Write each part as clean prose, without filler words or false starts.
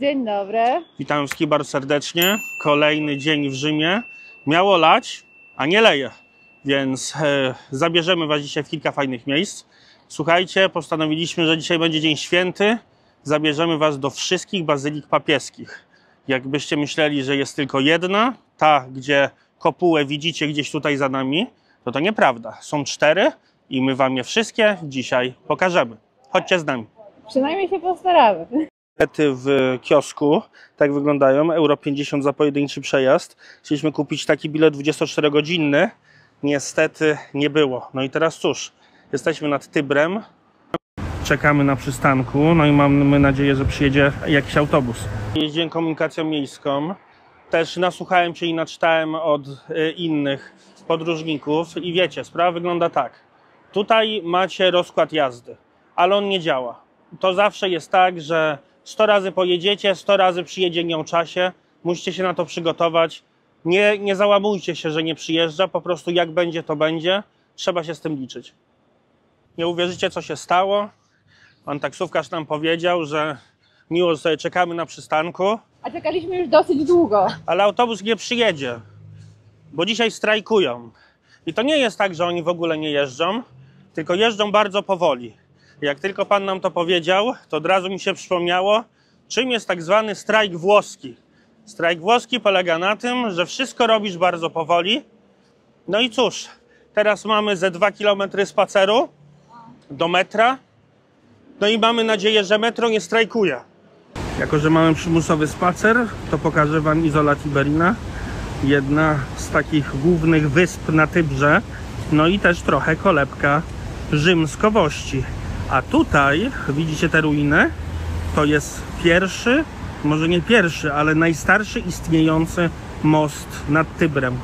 Dzień dobry. Witam wszystkich bardzo serdecznie. Kolejny dzień w Rzymie. Miało lać, a nie leje, więc zabierzemy Was dzisiaj w kilka fajnych miejsc. Słuchajcie, postanowiliśmy, że dzisiaj będzie dzień święty. Zabierzemy Was do wszystkich bazylik papieskich. Jakbyście myśleli, że jest tylko jedna, ta, gdzie kopułę widzicie gdzieś tutaj za nami, to nieprawda. Są 4 i my Wam je wszystkie dzisiaj pokażemy. Chodźcie z nami. Przynajmniej się postaramy. Bilety w kiosku tak wyglądają. Euro 50 za pojedynczy przejazd. Chcieliśmy kupić taki bilet 24-godzinny. Niestety nie było. No i teraz cóż, jesteśmy nad Tybrem. Czekamy na przystanku. No i mamy nadzieję, że przyjedzie jakiś autobus. Jeździłem komunikacją miejską. Też nasłuchałem się i naczytałem od innych podróżników. I wiecie, sprawa wygląda tak. Tutaj macie rozkład jazdy, ale on nie działa. To zawsze jest tak, że 100 razy pojedziecie, 100 razy przyjedzie nie o czasie. Musicie się na to przygotować. Nie załamujcie się, że nie przyjeżdża. Po prostu jak będzie, to będzie. Trzeba się z tym liczyć. Nie uwierzycie, co się stało. Pan taksówkarz nam powiedział, że miło, że sobie czekamy na przystanku. A czekaliśmy już dosyć długo. Ale autobus nie przyjedzie, bo dzisiaj strajkują. I to nie jest tak, że oni w ogóle nie jeżdżą, tylko jeżdżą bardzo powoli. Jak tylko pan nam to powiedział, to od razu mi się przypomniało, czym jest tak zwany strajk włoski. Strajk włoski polega na tym, że wszystko robisz bardzo powoli. No i cóż, teraz mamy ze 2 km spaceru do metra. No i mamy nadzieję, że metro nie strajkuje. Jako że mamy przymusowy spacer, to pokażę Wam Isola Tiberina. Jedna z takich głównych wysp na Tybrze. No i też trochę kolebka rzymskowości. A tutaj, widzicie tę ruinę? To jest pierwszy, może nie pierwszy, ale najstarszy istniejący most nad Tybrem.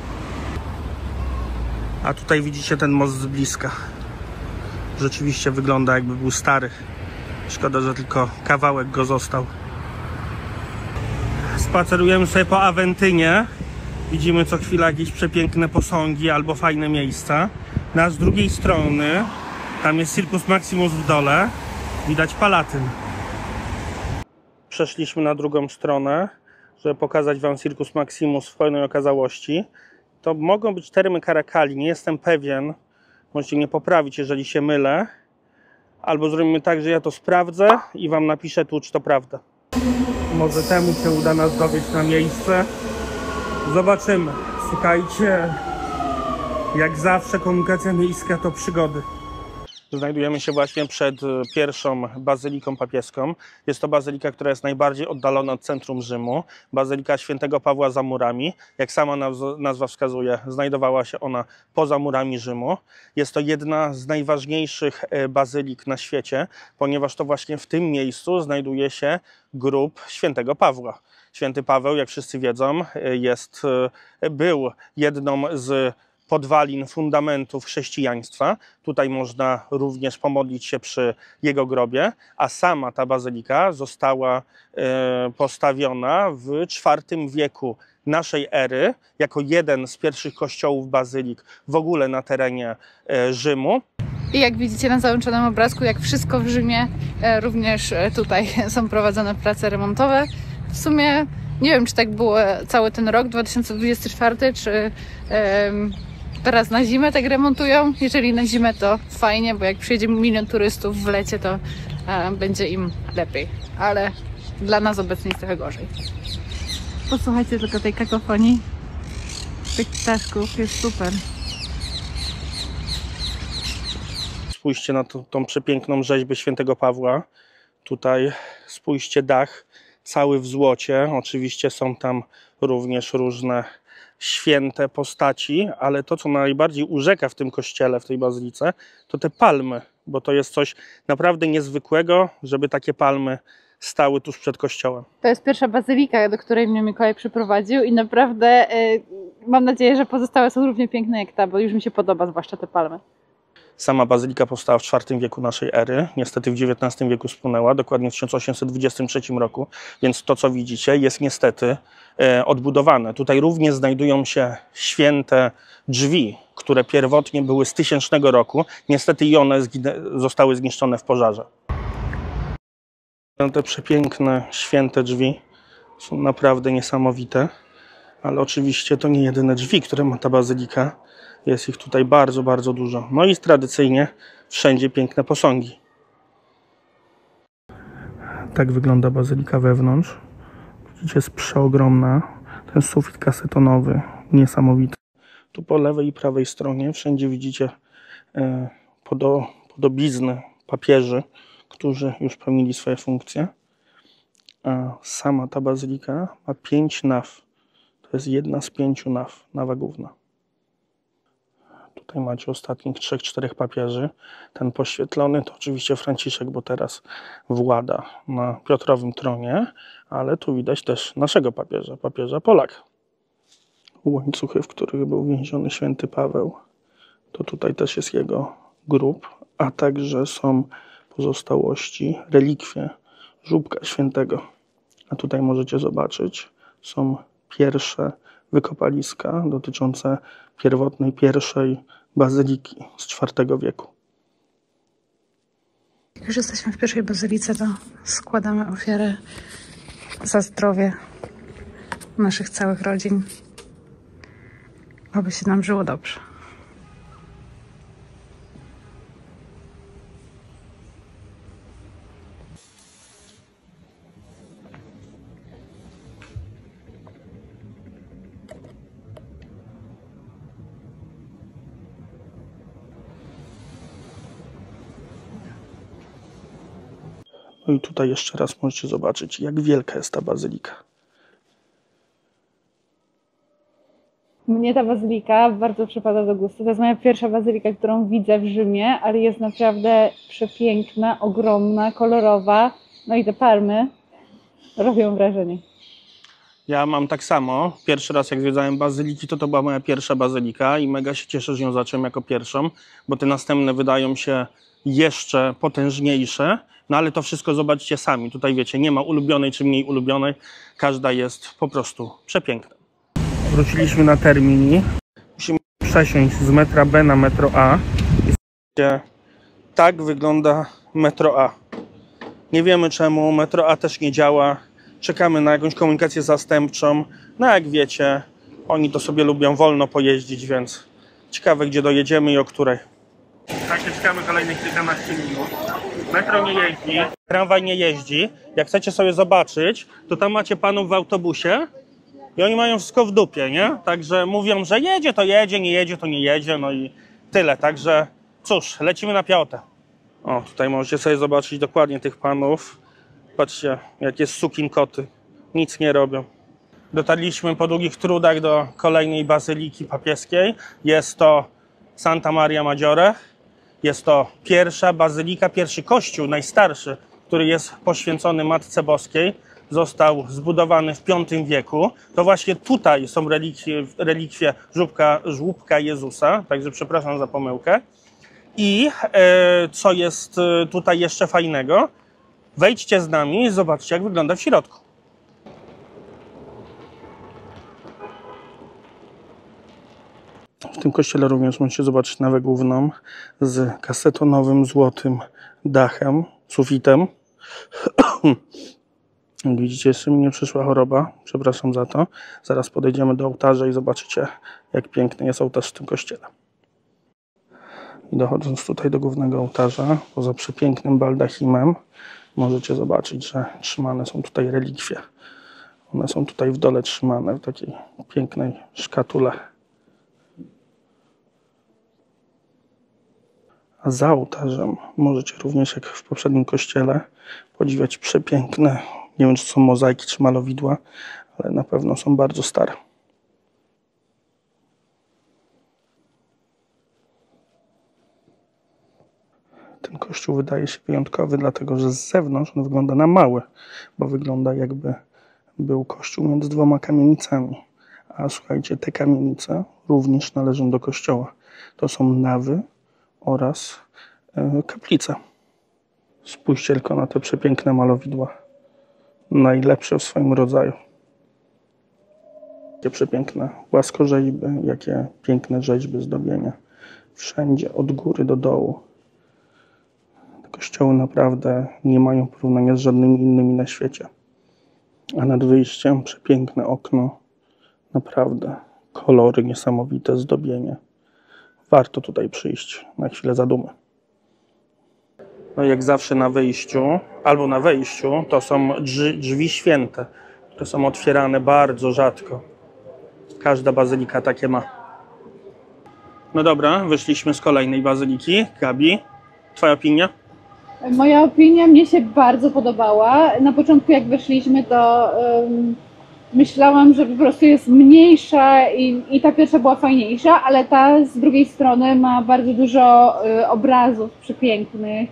A tutaj widzicie ten most z bliska. Rzeczywiście wygląda, jakby był stary. Szkoda, że tylko kawałek go został. Spacerujemy sobie po Aventynie. Widzimy co chwila jakieś przepiękne posągi albo fajne miejsca. A z drugiej strony tam jest Circus Maximus w dole. Widać Palatyn. Przeszliśmy na drugą stronę, żeby pokazać Wam Circus Maximus w pełnej okazałości. To mogą być termy Karakali, nie jestem pewien. Możecie mnie poprawić, jeżeli się mylę. Albo zrobimy tak, że ja to sprawdzę i Wam napiszę tu, czy to prawda. Może temu się uda nas dowieść na miejsce. Zobaczymy. Słuchajcie, jak zawsze komunikacja miejska to przygody. Znajdujemy się właśnie przed pierwszą bazyliką papieską. Jest to bazylika, która jest najbardziej oddalona od centrum Rzymu. Bazylika Świętego Pawła za murami. Jak sama nazwa wskazuje, znajdowała się ona poza murami Rzymu. Jest to jedna z najważniejszych bazylik na świecie, ponieważ to właśnie w tym miejscu znajduje się grób Świętego Pawła. Święty Paweł, jak wszyscy wiedzą, był jedną z podwalin, fundamentów chrześcijaństwa. Tutaj można również pomodlić się przy jego grobie, a sama ta bazylika została postawiona w IV wieku naszej ery jako jeden z pierwszych kościołów bazylik w ogóle na terenie Rzymu. I jak widzicie na załączonym obrazku, jak wszystko w Rzymie, również tutaj są prowadzone prace remontowe. W sumie nie wiem, czy tak było cały ten rok 2024, czy teraz na zimę tak remontują. Jeżeli na zimę, to fajnie, bo jak przyjedzie 1 milion turystów w lecie, to będzie im lepiej. Ale dla nas obecnie jest trochę gorzej. Posłuchajcie tylko tej kakofonii tych ptaszków, jest super. Spójrzcie na tą przepiękną rzeźbę Świętego Pawła. Tutaj spójrzcie, dach cały w złocie. Oczywiście są tam również różne święte postaci, ale to, co najbardziej urzeka w tym kościele, w tej bazylice, to te palmy, bo to jest coś naprawdę niezwykłego, żeby takie palmy stały tuż przed kościołem. To jest pierwsza bazylika, do której mnie Mikołaj przyprowadził i naprawdę mam nadzieję, że pozostałe są równie piękne jak ta, bo już mi się podoba, zwłaszcza te palmy. Sama bazylika powstała w IV wieku naszej ery, niestety w XIX wieku spłonęła, dokładnie w 1823 roku, więc to, co widzicie, jest niestety odbudowane. Tutaj również znajdują się święte drzwi, które pierwotnie były z 1000 roku, niestety i one zostały zniszczone w pożarze. Te przepiękne, święte drzwi Są naprawdę niesamowite. Ale oczywiście to nie jedyne drzwi, które ma ta bazylika. Jest ich tutaj bardzo, bardzo dużo. No i tradycyjnie wszędzie piękne posągi. Tak wygląda bazylika wewnątrz. Widzicie, jest przeogromna. Ten sufit kasetonowy, niesamowity. Tu po lewej i prawej stronie wszędzie widzicie podobizny papieży, którzy już pełnili swoje funkcje. A sama ta bazylika ma 5 naw. To jest jedna z 5 naw, nawa główna. Tutaj macie ostatnich 3-4 papieży. Ten poświetlony to oczywiście Franciszek, bo teraz włada na Piotrowym tronie, ale tu widać też naszego papieża, papieża Polaka. Łańcuchy, w których był więziony święty Paweł, to tutaj też jest jego grób, a także są pozostałości, relikwie żłóbka świętego. A tutaj możecie zobaczyć, są pierwsze wykopaliska dotyczące pierwotnej, pierwszej bazyliki z IV wieku. Jak już jesteśmy w pierwszej bazylice, to składamy ofiarę za zdrowie naszych całych rodzin, aby się nam żyło dobrze. No i tutaj jeszcze raz możecie zobaczyć, jak wielka jest ta bazylika. Mnie ta bazylika bardzo przypada do gustu. To jest moja pierwsza bazylika, którą widzę w Rzymie, ale jest naprawdę przepiękna, ogromna, kolorowa. No i te palmy robią wrażenie. Ja mam tak samo. Pierwszy raz jak zwiedzałem bazyliki, to była moja pierwsza bazylika i mega się cieszę, że ją zacząłem jako pierwszą, bo te następne wydają się jeszcze potężniejsze. No ale to wszystko zobaczcie sami. Tutaj wiecie, nie ma ulubionej czy mniej ulubionej. Każda jest po prostu przepiękna. Wróciliśmy na Termini. Musimy przesiąść z metra B na metro A. I tak wygląda metro A. Nie wiemy czemu, metro A też nie działa. Czekamy na jakąś komunikację zastępczą. No jak wiecie, oni to sobie lubią wolno pojeździć, więc ciekawe gdzie dojedziemy i o której. Tak się czekamy kolejnych kilkanaście minut. Metro nie jeździ, tramwaj nie jeździ. Jak chcecie sobie zobaczyć, to tam macie panów w autobusie i oni mają wszystko w dupie, nie? Także mówią, że jedzie to jedzie, nie jedzie to nie jedzie, no i tyle. Także cóż, lecimy na piątę. O, tutaj możecie sobie zobaczyć dokładnie tych panów. Patrzcie, jakie sukinkoty. Nic nie robią. Dotarliśmy po długich trudach do kolejnej bazyliki papieskiej. Jest to Santa Maria Maggiore. Jest to pierwsza bazylika, pierwszy kościół, najstarszy, który jest poświęcony Matce Boskiej. Został zbudowany w V wieku. To właśnie tutaj są relikwie żłóbka Jezusa. Także przepraszam za pomyłkę. I co jest tutaj jeszcze fajnego? Wejdźcie z nami i zobaczcie, jak wygląda w środku. W tym kościele również możecie zobaczyć nawę główną z kasetonowym, złotym dachem, sufitem. Jak widzicie, jeszcze mi nie przyszła choroba. Przepraszam za to. Zaraz podejdziemy do ołtarza i zobaczycie, jak piękny jest ołtarz w tym kościele. I dochodząc tutaj do głównego ołtarza, poza przepięknym baldachimem, możecie zobaczyć, że trzymane są tutaj relikwie. One są tutaj w dole trzymane w takiej pięknej szkatule. A za ołtarzem możecie również, jak w poprzednim kościele, podziwiać przepiękne, nie wiem czy są mozaiki czy malowidła, ale na pewno są bardzo stare. Ten kościół wydaje się wyjątkowy, dlatego że z zewnątrz on wygląda na mały, bo wygląda jakby był kościół między dwoma kamienicami. A słuchajcie, te kamienice również należą do kościoła. To są nawy oraz kaplice. Spójrzcie tylko na te przepiękne malowidła. Najlepsze w swoim rodzaju. Jakie przepiękne płaskorzeźby, jakie piękne rzeźby, zdobienia. Wszędzie, od góry do dołu. Te kościoły naprawdę nie mają porównania z żadnymi innymi na świecie. A nad wyjściem przepiękne okno. Naprawdę kolory niesamowite, zdobienie. Warto tutaj przyjść na chwilę zadumy. No jak zawsze na wyjściu, albo na wejściu, to są drzwi święte, które są otwierane bardzo rzadko. Każda bazylika takie ma. No dobra, wyszliśmy z kolejnej bazyliki. Gabi, twoja opinia? Moja opinia mnie się bardzo podobała. Na początku jak weszliśmy, to myślałam, że po prostu jest mniejsza i ta pierwsza była fajniejsza, ale ta z drugiej strony ma bardzo dużo obrazów przepięknych,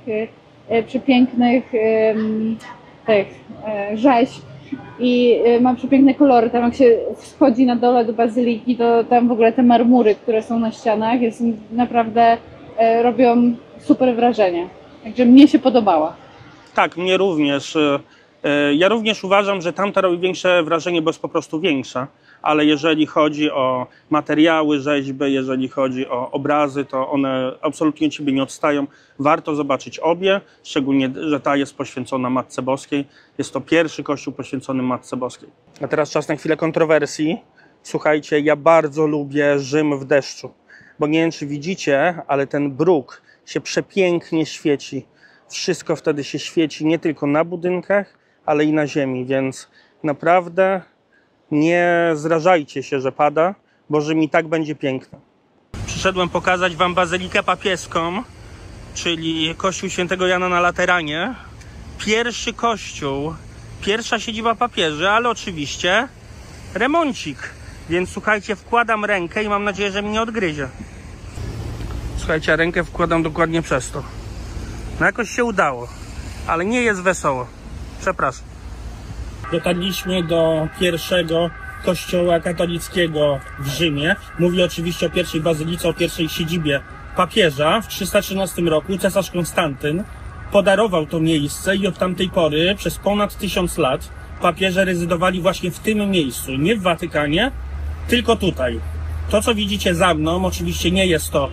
rzeźb i ma przepiękne kolory. Tam jak się wchodzi na dole do bazyliki, to tam w ogóle te marmury, które są na ścianach, naprawdę robią super wrażenie. Także mnie się podobała. Tak, mnie również. Ja również uważam, że tamta robi większe wrażenie, bo jest po prostu większa, ale jeżeli chodzi o materiały, rzeźby, jeżeli chodzi o obrazy, to one absolutnie od siebie nie odstają. Warto zobaczyć obie, szczególnie, że ta jest poświęcona Matce Boskiej. Jest to pierwszy kościół poświęcony Matce Boskiej. A teraz czas na chwilę kontrowersji. Słuchajcie, ja bardzo lubię Rzym w deszczu, bo nie wiem, czy widzicie, ale ten bruk się przepięknie świeci. Wszystko wtedy się świeci nie tylko na budynkach, ale i na ziemi, więc naprawdę nie zrażajcie się, że pada, bo Rzym i tak będzie piękny. Przyszedłem pokazać wam bazylikę papieską, czyli kościół świętego Jana na Lateranie. Pierwszy kościół, pierwsza siedziba papieży, ale oczywiście remoncik. Więc słuchajcie, wkładam rękę i mam nadzieję, że mnie nie odgryzie. Słuchajcie, rękę wkładam dokładnie przez to. No jakoś się udało, ale nie jest wesoło. Przepraszam. Dotarliśmy do pierwszego kościoła katolickiego w Rzymie. Mówię oczywiście o pierwszej bazylice, o pierwszej siedzibie papieża. W 313 roku cesarz Konstantyn podarował to miejsce i od tamtej pory przez ponad 1000 lat papieże rezydowali właśnie w tym miejscu. Nie w Watykanie, tylko tutaj. To, co widzicie za mną, oczywiście nie jest to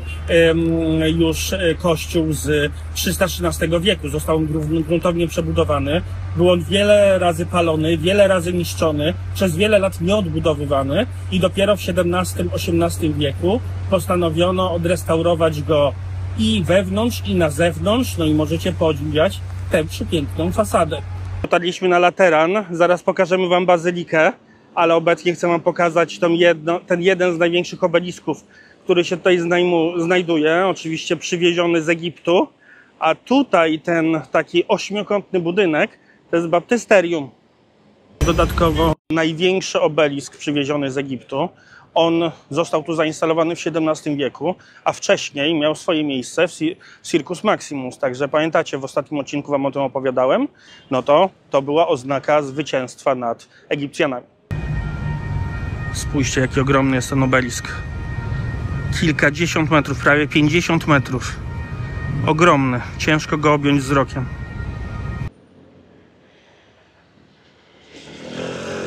już kościół z 313 wieku. Został on gruntownie przebudowany. Był on wiele razy palony, wiele razy niszczony, przez wiele lat nieodbudowywany i dopiero w XVII-XVIII wieku postanowiono odrestaurować go i wewnątrz, i na zewnątrz. No i możecie podziwiać tę przepiękną fasadę. Dotarliśmy na Lateran, zaraz pokażemy wam bazylikę, ale obecnie chcę wam pokazać ten jeden z największych obelisków, który się tutaj znajduje, oczywiście przywieziony z Egiptu, a tutaj ten taki ośmiokątny budynek to jest baptysterium. Dodatkowo największy obelisk przywieziony z Egiptu. On został tu zainstalowany w XVII wieku, a wcześniej miał swoje miejsce w Circus Maximus. Także pamiętacie, w ostatnim odcinku wam o tym opowiadałem, no to była oznaka zwycięstwa nad Egipcjanami. Spójrzcie, jaki ogromny jest ten obelisk. Kilkadziesiąt metrów, prawie 50 metrów. Ogromny, ciężko go objąć wzrokiem.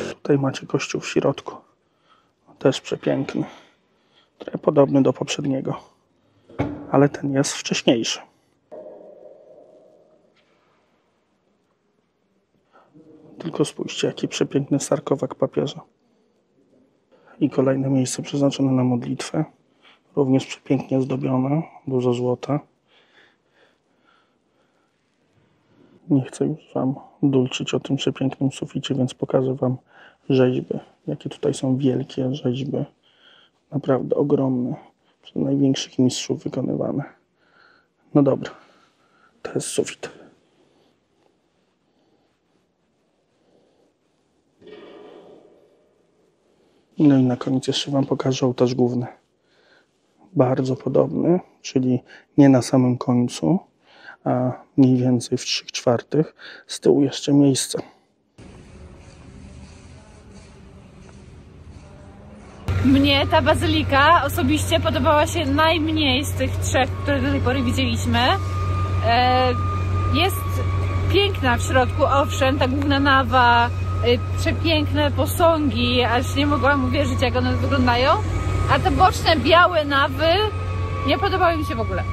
Tutaj macie kościół w środku. Też przepiękny. Trochę podobny do poprzedniego. Ale ten jest wcześniejszy. Tylko spójrzcie, jaki przepiękny sarkofag papieża. I kolejne miejsce przeznaczone na modlitwę. Również przepięknie zdobione. Dużo złota. Nie chcę już wam dulczyć o tym przepięknym suficie, więc pokażę wam rzeźby. Jakie tutaj są wielkie rzeźby. Naprawdę ogromne. Przez największych mistrzów wykonywane. No dobra. To jest sufit. No i na koniec jeszcze wam pokażę ołtarz główny. Bardzo podobny, czyli nie na samym końcu, a mniej więcej w 3/4. Z tyłu jeszcze miejsce. Mnie ta bazylika osobiście podobała się najmniej z tych trzech, które do tej pory widzieliśmy. Jest piękna w środku, owszem, ta główna nawa, przepiękne posągi, aż nie mogłam uwierzyć, jak one wyglądają, a te boczne, białe nawy nie podobały mi się w ogóle.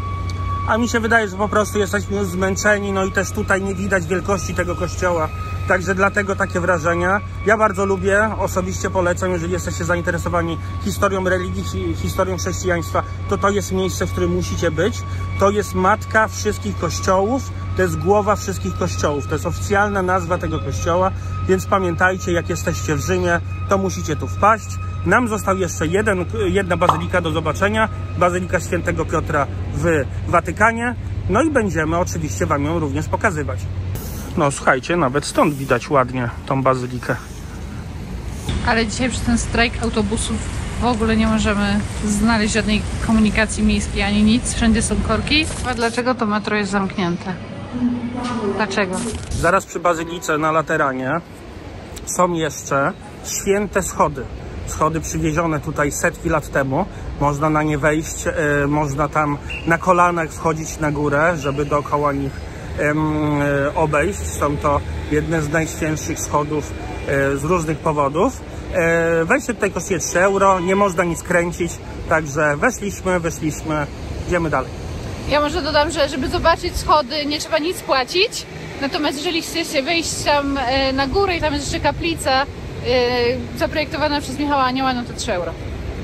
A mi się wydaje, że po prostu jesteśmy już zmęczeni, no i też tutaj nie widać wielkości tego kościoła. Także dlatego takie wrażenia. Ja bardzo lubię, osobiście polecam, jeżeli jesteście zainteresowani historią religii, historią chrześcijaństwa, to jest miejsce, w którym musicie być. To jest matka wszystkich kościołów, to jest głowa wszystkich kościołów. To jest oficjalna nazwa tego kościoła, więc pamiętajcie, jak jesteście w Rzymie, to musicie tu wpaść. Nam został jeszcze jedna bazylika do zobaczenia, Bazylika Świętego Piotra w Watykanie. No i będziemy oczywiście wam ją również pokazywać. No słuchajcie, nawet stąd widać ładnie tą bazylikę. Ale dzisiaj przez ten strajk autobusów w ogóle nie możemy znaleźć żadnej komunikacji miejskiej ani nic. Wszędzie są korki. A dlaczego to metro jest zamknięte? Dlaczego? Zaraz przy bazylice na Lateranie są jeszcze święte schody. Schody przywiezione tutaj setki lat temu. Można na nie wejść, można tam na kolanach wchodzić na górę, żeby dookoła nich obejść. Są to jedne z najświętszych schodów z różnych powodów. Wejście tutaj kosztuje 3 euro, nie można nic kręcić, także wyszliśmy, idziemy dalej. Ja może dodam, że żeby zobaczyć schody nie trzeba nic płacić, natomiast jeżeli chcecie wejść tam na górę i tam jest jeszcze kaplica zaprojektowana przez Michała Anioła, no to 3 euro.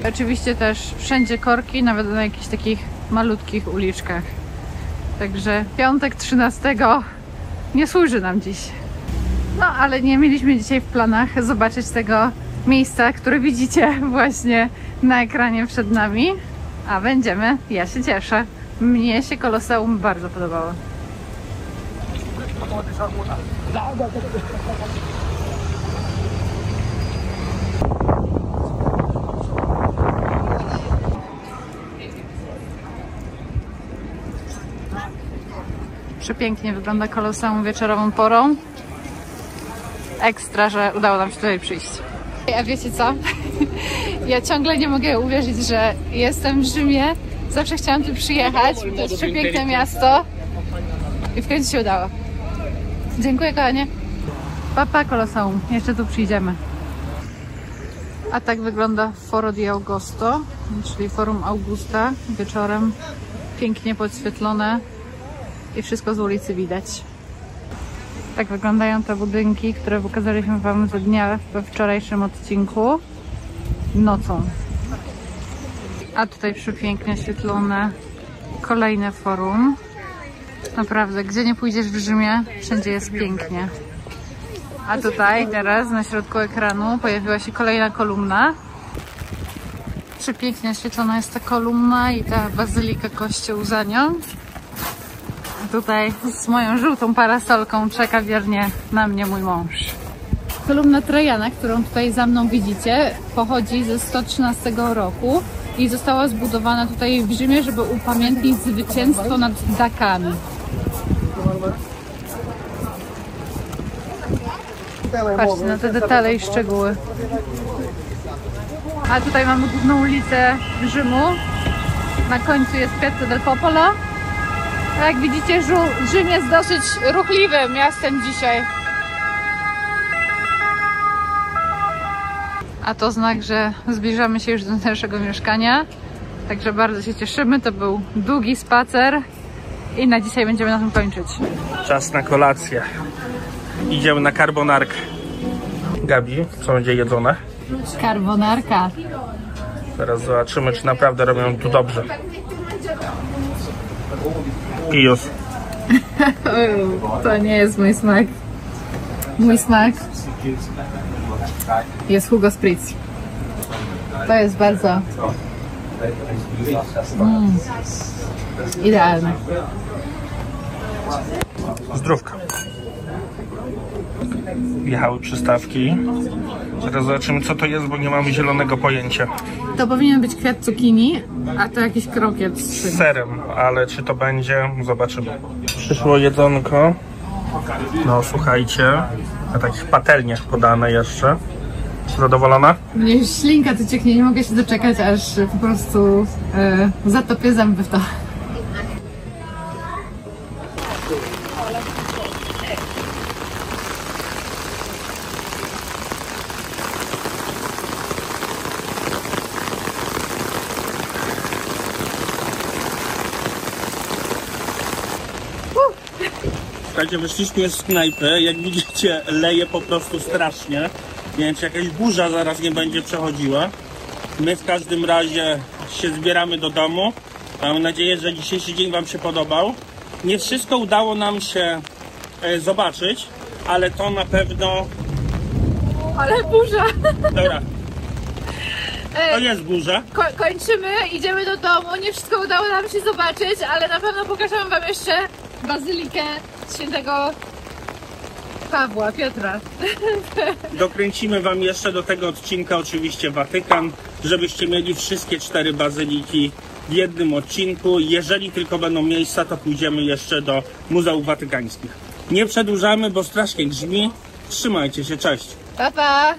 Oczywiście też wszędzie korki, nawet na jakichś takich malutkich uliczkach. Także piątek 13 nie służy nam dziś. No ale nie mieliśmy dzisiaj w planach zobaczyć tego miejsca, które widzicie właśnie na ekranie przed nami. A będziemy, ja się cieszę. Mnie się Koloseum bardzo podobało. Przepięknie wygląda Koloseum wieczorową porą. Ekstra, że udało nam się tutaj przyjść. A wiecie co? Ja ciągle nie mogę uwierzyć, że jestem w Rzymie. Zawsze chciałam tu przyjechać. To jest przepiękne miasto. I w końcu się udało. Dziękuję, kochanie. Papa Koloseum. Jeszcze tu przyjdziemy. A tak wygląda Foro di Augusto, czyli Forum Augusta. Wieczorem pięknie podświetlone. I wszystko z ulicy widać. Tak wyglądają te budynki, które pokazaliśmy wam za dnia we wczorajszym odcinku nocą. A tutaj przepięknie oświetlone kolejne forum. Naprawdę, gdzie nie pójdziesz w Rzymie, wszędzie jest pięknie. A tutaj teraz na środku ekranu pojawiła się kolejna kolumna. Przepięknie oświetlona jest ta kolumna i ta bazylika kościół za nią. Tutaj z moją żółtą parasolką czeka wiernie na mnie mój mąż. Kolumna Trajana, którą tutaj za mną widzicie, pochodzi ze 113 roku i została zbudowana tutaj w Rzymie, żeby upamiętnić zwycięstwo nad Dakami. Patrzcie na te detale i szczegóły. A tutaj mamy główną ulicę Rzymu. Na końcu jest Piazza del Popolo. Jak widzicie, Rzym jest dosyć ruchliwym miastem dzisiaj. A to znak, że zbliżamy się już do naszego mieszkania. Także bardzo się cieszymy. To był długi spacer i na dzisiaj będziemy na tym kończyć. Czas na kolację. Idziemy na carbonarkę. Gabi, co będzie jedzone? Carbonarka. Teraz zobaczymy, czy naprawdę robią tu dobrze. I już. To nie jest mój smak. Mój smak jest Hugo Spritz. To jest bardzo idealne. Zdrówka. Wjechały przystawki. Teraz zobaczymy, co to jest, bo nie mamy zielonego pojęcia. To powinien być kwiat cukinii, a to jakiś krokiet Z serem, ale czy to będzie? Zobaczymy. Przyszło jedzonko. No słuchajcie, na takich patelniach podane jeszcze. Zadowolona? Mnie już ślinka tu cieknie, nie mogę się doczekać, aż po prostu zatopię zęby w to. Słuchajcie, wyszliśmy z knajpy, jak widzicie leje po prostu strasznie. Nie wiem, czy jakaś burza zaraz nie będzie przechodziła. My w każdym razie się zbieramy do domu. Mam nadzieję, że dzisiejszy dzień Wam się podobał. Nie wszystko udało nam się zobaczyć, ale to na pewno... Ale burza! Dobra. To jest burza. Kończymy, idziemy do domu. Nie wszystko udało nam się zobaczyć, ale na pewno pokażę Wam jeszcze bazylikę świętego Piotra. Dokręcimy Wam jeszcze do tego odcinka oczywiście Watykan, żebyście mieli wszystkie 4 bazyliki w jednym odcinku. Jeżeli tylko będą miejsca, to pójdziemy jeszcze do Muzeów Watykańskich. Nie przedłużamy, bo strasznie grzmi. Trzymajcie się, cześć! Pa, pa!